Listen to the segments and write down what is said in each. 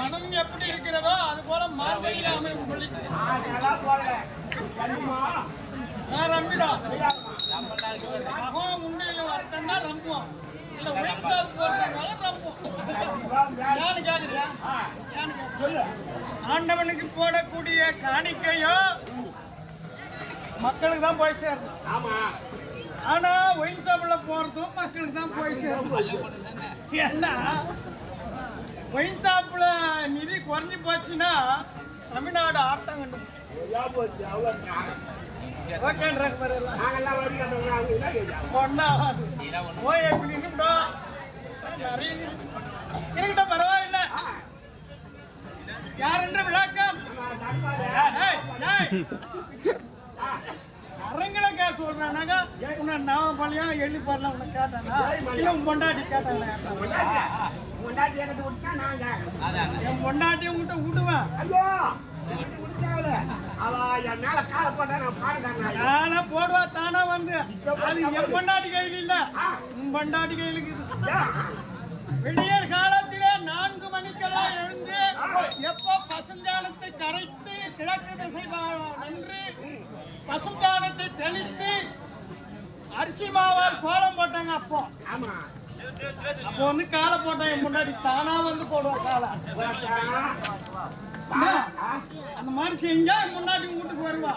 மனம் எப்படி இருக்கிறதோ அது போல மாங்கையில அமையும் சொல்லி ரம்பிடா மகம் உண்மையில வரத்தன்னா ரம்புவோம் இல்ல ஒயின் ஷாப் போறதுனால ரம்புவோம். யானு கேக்குறியா? ஆண்டவனுக்கு போடக்கூடிய காணிக்கையோ மக்களுக்கு தான் போய் சேரணும். ஆமா, ஆனா ஒயின் ஷாப்ல போறதும் மக்களுக்கு தான் போய் சேரணும். ஏன்னா ஒயின் ஷாப்ல நிதி குறைஞ்சி போச்சுன்னா தமிழ்நாடு ஆட்டம் கண்டு இருக்கட்டும், பரவாயில்ல. யார் என்ற விளக்கம் அரங்களை சொல்றானாங்க. உன்னை நான் பழையம் எள்ளி பாருல உன்னை கேட்டானா இல்ல உன் பொண்டாட்டி கேட்டாங்க. என் பொண்டாட்டி உங்ககிட்ட விடுவேன். தானா போடுவா, தானா வந்து அது என் பொண்டாட்டி கையில் இல்ல உன் பொண்டாட்டி கையில் இருக்குது. விடியற் காலத்திலே 4 மணிக்கெல்லாம் எழுந்து எப்ப பசுஞ்சாணத்தை கரைத்து கிழக்கு திசை நின்று பசுஞ்சாணத்தை தெளித்து அரிசி மாவால் கோலம் போட்டாங்க. அப்போ வந்து காலை போட்டேன். என் முன்னாடி தானா வந்து போடுவான் காலை. அந்த மாதிரி செஞ்சா முன்னாடி வீட்டுக்கு வருவா.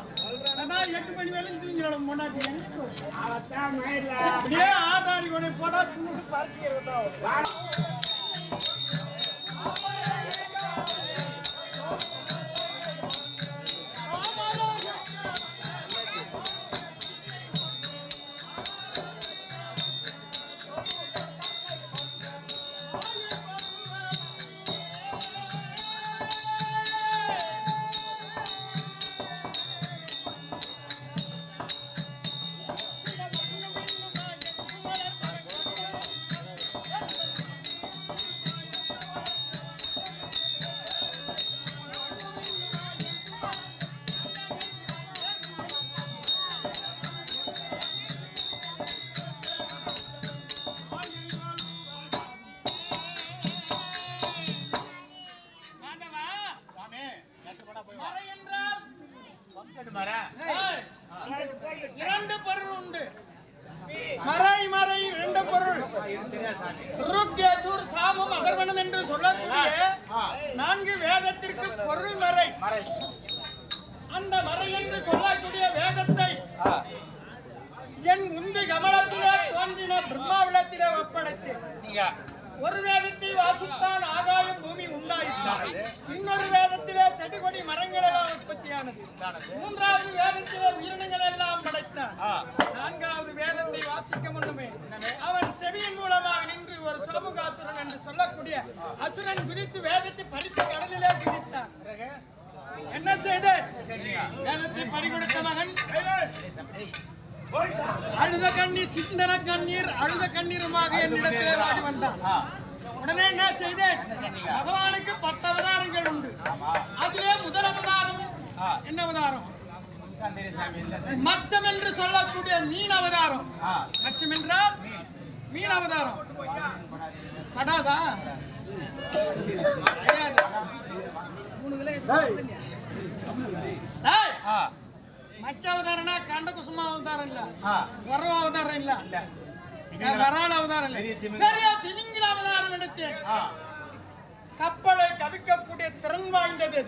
8 மணி வேலையும் தூங்கிட முன்னாடி அப்படியே ஆட்டாடி கொண்டு போட்டா தூண்டு பார்க்கிறதா. இரண்டு பொருள் உண்டு. மறை மறை இரண்டு பொருள். ருக்யஜுர் சாமம் அதர்வனம் என்று சொல்லக்கூடிய 4 வேதத்திற்கு பொருள் மறை. அந்த மறை என்று சொல்லக்கூடிய வேதத்தை என் முந்தி கமலத்திலே தோன்றின பிரம்மாவிடத்திலே ஒப்படைத்து ஒரு வேதத்தை வாசித்தான் ஆகாயம் பூமி உண்டாயிற்று. இன்னொரு வேதத்திலே செடி கொடி மரங்கள் எல்லாம் உற்பத்தியானது. 3வது வேதத்திலே உயிரினங்கள் எல்லாம் படைத்தான். 4வது வேதத்தை வாசிக்க முன்னமே அவன் செவியின் மூலமாக நின்று ஒரு சோமுகாசுரன் என்று சொல்லக்கூடிய அசுரன் குறித்து வேதத்தை பறித்து கடலிலே குதித்தான். என்ன செய்த? வேதத்தை பறிகொடுத்த மகன் அழுத கண்ணீர் சிந்தன கண்ணீர் அழுத கண்ணீருமாக என்னிடத்திலே வாடி வந்தான். உடனே என்ன செய்தேன்? பகவானுக்கு 10 அவதாரங்கள் உண்டு. அதிலே முதல் அவதாரம் என்ன அவதாரம்? மச்சம் என்று சொல்லக்கூடிய மீன் அவதாரம். மச்சம் என்றால் மீன் அவதாரம். படாதா? மச்ச அவதாரம்னா கண்ட குசுமா அவதாரம் இல்ல, வரவ அவதாரம் இல்ல, வராள அவதாரம் இல்ல, பெரிய திமிங்கில அவதாரம் எடுத்தேன். கப்பலை கவிக்கக்கூடிய திறன் வாய்ந்தது.